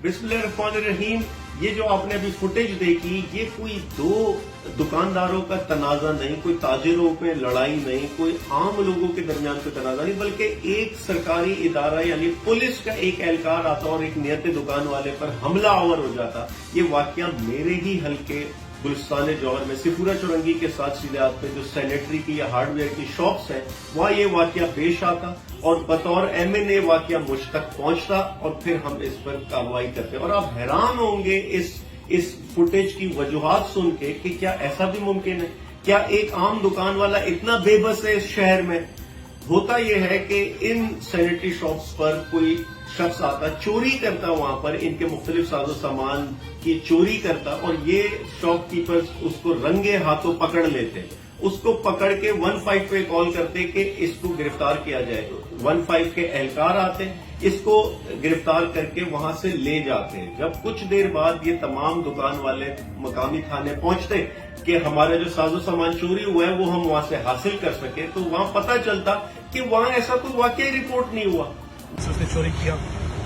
बिस्मिल्लाहिर्रहमानिर्रहीम। ये जो आपने अभी फुटेज देखी, ये कोई दो दुकानदारों का तनाजा नहीं, कोई ताजिरों पे लड़ाई नहीं, कोई आम लोगों के दरमियान कोई तनाजा नहीं, बल्कि एक सरकारी इदारा यानी पुलिस का एक एहलकार आता और एक नियत दुकान वाले पर हमला आवर हो जाता। ये वाकया मेरे ही हल्के गुलिस्तान जौहर में सिफूरा चौरंगी के साथ सीधे पे जो सैनिटरी की या हार्डवेयर की शॉप्स हैं, वहां ये वाकया पेश आता और बतौर एमएनए वाकया मुझ तक पहुंचता और फिर हम इस पर कार्रवाई करते। और आप हैरान होंगे इस फुटेज की वजूहात सुन के कि क्या ऐसा भी मुमकिन है? क्या एक आम दुकान वाला इतना बेबस है इस शहर में? होता यह है कि इन सैनिटरी शॉप्स पर कोई शख्स आता, चोरी करता, वहां पर इनके मुख्तलिफ साजो सामान की चोरी करता और ये शॉपकीपर्स उसको रंगे हाथों पकड़ लेते। उसको पकड़ के 15 पे कॉल करते कि इसको गिरफ्तार किया जाए। 15 के एहलकार आते, इसको गिरफ्तार करके वहां से ले जाते। जब कुछ देर बाद ये तमाम दुकान वाले मकामी थाने पहुंचते कि हमारा जो साजो सामान चोरी हुआ है वो हम वहां से हासिल कर सके, तो वहां पता चलता कि वहां ऐसा कोई वाकई रिपोर्ट नहीं हुआ। उसने चोरी किया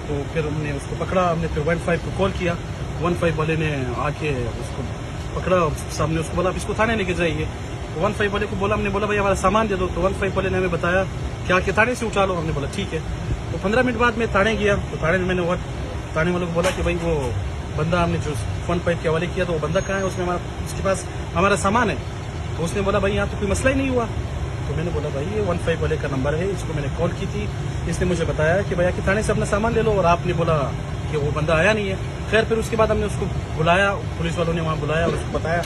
तो फिर हमने उसको पकड़ा, हमने फिर 15 को कॉल किया। 15 वाले ने आके उसको पकड़ा, सामने उसको बोला आप इसको थाने लेके जाइए। तो 15 वाले को बोला, हमने बोला भाई हमारा सामान दे दो। तो 15 वाले ने हमें बताया क्या कि थाने से उठा लो। हमने बोला ठीक है। तो 15 मिनट बाद मैं थाने गया, तो थाने में मैंने थाने वालों को बोला कि भाई वो बंदा हमने जो 15 के हवाले किया तो वो बंदा कहाँ है, उसके पास हमारा सामान है। तो उसने बोला भाई यहाँ तो कोई मसला ही नहीं हुआ। तो मैंने बोला भाई ये 15 वाले का नंबर है, इसको मैंने कॉल की थी, इसने मुझे बताया कि भैया कि थाने से अपना सामान ले लो, और आपने बोला कि वो बंदा आया नहीं है। खैर फिर उसके बाद हमने उसको बुलाया, पुलिस वालों ने वहाँ बुलाया और उसको बताया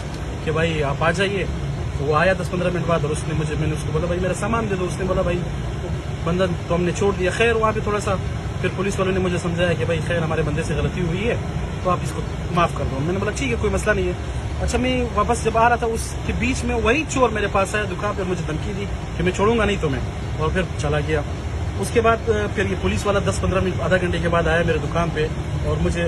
कि भाई आप आ जाइए। तो वो आया 10-15 मिनट बाद और मैंने उसको बोला भाई मेरा सामान दे दो। उसने बोला भाई बंदा तो हमने छोड़ दिया। खैर वहाँ पे थोड़ा सा फिर पुलिस वालों ने मुझे समझाया कि भाई खैर हमारे बंदे से गलती हुई है तो आप इसको माफ कर दो। मैंने बोला ठीक है कोई मसला नहीं है। अच्छा मैं वापस जब आ रहा था उसके बीच में वही चोर मेरे पास आया दुकान पर, मुझे धमकी दी कि मैं छोड़ूंगा नहीं तुम्हें, और फिर चला गया। उसके बाद फिर ये पुलिस वाला 10-15 मिनट आधा घंटे के बाद आया मेरे दुकान पे और मुझे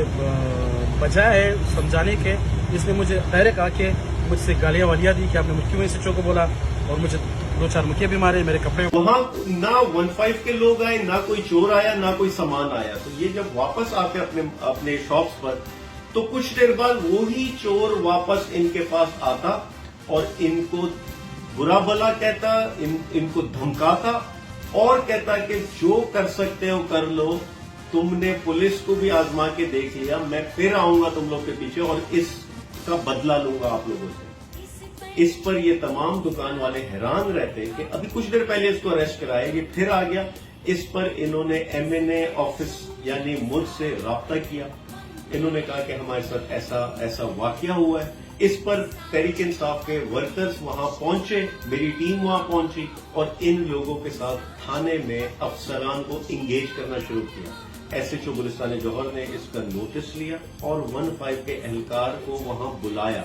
बजाय है समझाने के इसने मुझे डायरेक्ट आके मुझसे गालियां वालियां दी कि आपने मुझे क्यों ऐसे चोर को बोला, और मुझे 2-4 मुक्के भी मारे, मेरे कपड़े। वहां ना 15 के लोग आए, ना कोई चोर आया, ना कोई सामान आया। तो ये जब वापस आते अपने शॉप्स पर, तो कुछ देर बाद वही चोर वापस इनके पास आता और इनको बुरा भला कहता, इनको धमकाता और कहता कि जो कर सकते हो कर लो, तुमने पुलिस को भी आजमा के देख लिया, मैं फिर आऊंगा तुम लोग के पीछे और इसका बदला लूंगा आप लोगों से। इस पर ये तमाम दुकान वाले हैरान रहते कि अभी कुछ देर पहले इसको अरेस्ट कराया, ये फिर आ गया। इस पर इन्होंने एमएनए ऑफिस यानी मुझसे राब्ता किया। इन्होंने कहा कि हमारे साथ ऐसा वाकया हुआ है। इस पर तहरीक इंसाफ के वर्कर्स वहां पहुंचे, मेरी टीम वहां पहुंची और इन लोगों के साथ थाने में अफसरान को इंगेज करना शुरू किया। एसएचओ गुलिस्तान जौहर ने इसका नोटिस लिया और 15 के एहलकार को वहां बुलाया।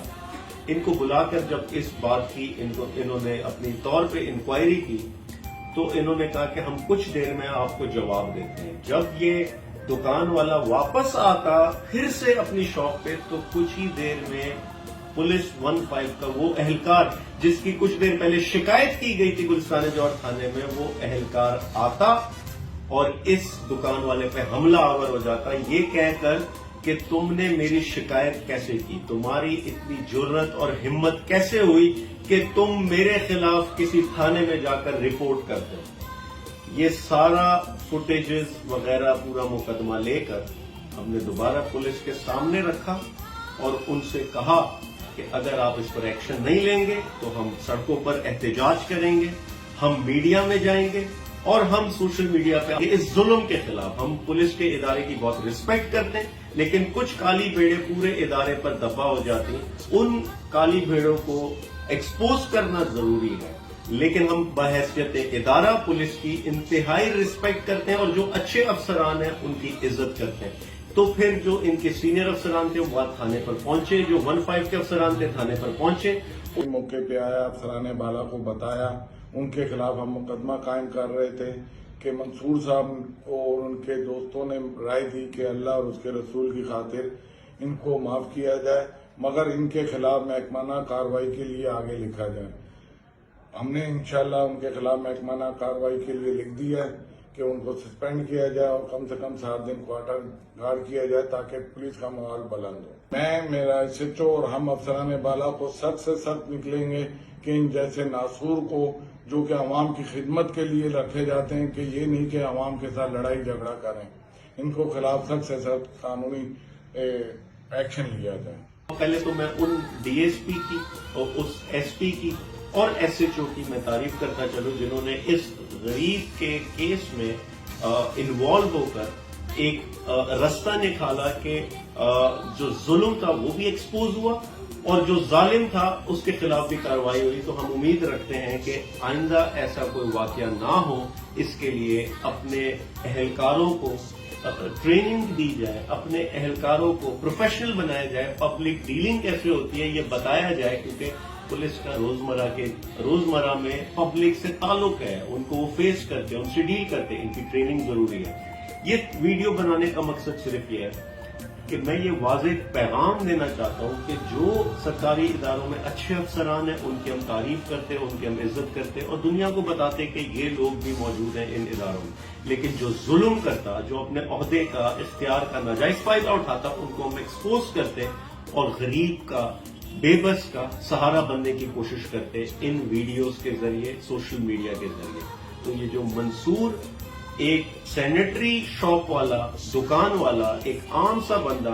इनको बुलाकर जब इस बात की इन्होंने अपनी तौर पे इंक्वायरी की, तो इन्होंने कहा कि हम कुछ देर में आपको जवाब देते हैं। जब ये दुकान वाला वापस आता फिर से अपनी शॉप पे, तो कुछ ही देर में पुलिस 15 का वो एहलकार जिसकी कुछ देर पहले शिकायत की गई थी गुलिस्तान जौहर थाने में, वो एहलकार आता और इस दुकान वाले पे हमला आवर हो जाता, ये कहकर कि तुमने मेरी शिकायत कैसे की, तुम्हारी इतनी जुर्रत और हिम्मत कैसे हुई कि तुम मेरे खिलाफ किसी थाने में जाकर रिपोर्ट करते हो। ये सारा फुटेजेस वगैरह पूरा मुकदमा लेकर हमने दोबारा पुलिस के सामने रखा और उनसे कहा कि अगर आप इस पर एक्शन नहीं लेंगे तो हम सड़कों पर एहतजाज करेंगे, हम मीडिया में जाएंगे और हम सोशल मीडिया पे इस जुल्म के खिलाफ। हम पुलिस के इदारे की बहुत रिस्पेक्ट करते हैं, लेकिन कुछ काली भेड़ें पूरे इदारे पर दबा हो जाती हैं। उन काली भेड़ों को एक्सपोज करना जरूरी है, लेकिन हम बहैसियत इदारा पुलिस की इंतहाई रिस्पेक्ट करते हैं और जो अच्छे अफसरान हैं उनकी इज्जत करते हैं। तो फिर जो इनके सीनियर अफसरान थे वो थाने पर पहुंचे, जो 15 के अफसरान थे थाने पर पहुंचे। मौके पे आया, अफसरान बाला को बताया, उनके खिलाफ हम मुकदमा कायम कर रहे थे कि मंसूर साहब और उनके दोस्तों ने राय दी कि अल्लाह और उसके रसूल की खातिर इनको माफ किया जाए। मगर इनके खिलाफ महकमाना कार्रवाई के लिए आगे लिखा जाए। हमने इंशाल्लाह उनके खिलाफ महकमाना कार्रवाई के लिए लिख दिया है कि उनको सस्पेंड किया जाए और कम से कम 7 दिन क्वार्टर गार्ड किया जाए ताकि पुलिस का माहौल बुलंद हो। मैं, मेरा SHO और हम अफसरान बाला को सख्त से सख्त निकलेंगे कि इन जैसे नासूर को, जो कि अवाम की खिदमत के लिए रखे जाते हैं, कि ये नहीं कि अवाम के साथ लड़ाई झगड़ा करें, इनको खिलाफ सख्त से सख्त कानूनी एक्शन लिया जाए। पहले तो मैं उन DSP की और उस SP की और SHO की मैं तारीफ करता चलूं जिन्होंने इस गरीब के केस में इन्वॉल्व होकर एक रास्ता निकाला कि जो जुल्म था वो भी एक्सपोज हुआ और जो जालिम था उसके खिलाफ भी कार्रवाई हुई। तो हम उम्मीद रखते हैं कि आइंदा ऐसा कोई वाकया ना हो, इसके लिए अपने अहलकारों को ट्रेनिंग दी जाए, अपने अहलकारों को प्रोफेशनल बनाया जाए, पब्लिक डीलिंग कैसे होती है ये बताया जाए, क्योंकि पुलिस का रोजमर्रा में पब्लिक से ताल्लुक है, उनको वो फेस करते हैं, उनसे डील करते हैं, इनकी ट्रेनिंग जरूरी है। ये वीडियो बनाने का मकसद सिर्फ ये है कि मैं ये वाज़ेह पैगाम देना चाहता हूं कि जो सरकारी इदारों में अच्छे अफसरान हैं उनकी हम तारीफ करते हैं, उनकी हम इज्जत करते हैं और दुनिया को बताते हैं कि ये लोग भी मौजूद हैं इन इदारों में। लेकिन जो जुल्म करता, जो अपने ओहदे का, इख्तियार का नाजायज फायदा उठाता, उनको हम एक्सपोज करते और गरीब का, बेबस का सहारा बनने की कोशिश करते इन वीडियोस के जरिए, सोशल मीडिया के जरिए। तो ये जो मंसूर एक सैनिटरी शॉप वाला, दुकान वाला, एक आम सा बंदा,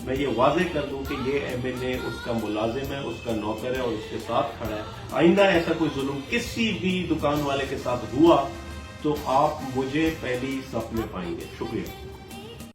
मैं ये वाजे कर दूं कि ये MNA उसका मुलाजिम है, उसका नौकर है और उसके साथ खड़ा है। आइंदा ऐसा कोई जुल्म किसी भी दुकान वाले के साथ हुआ तो आप मुझे पहली सफ में पाएंगे। शुक्रिया।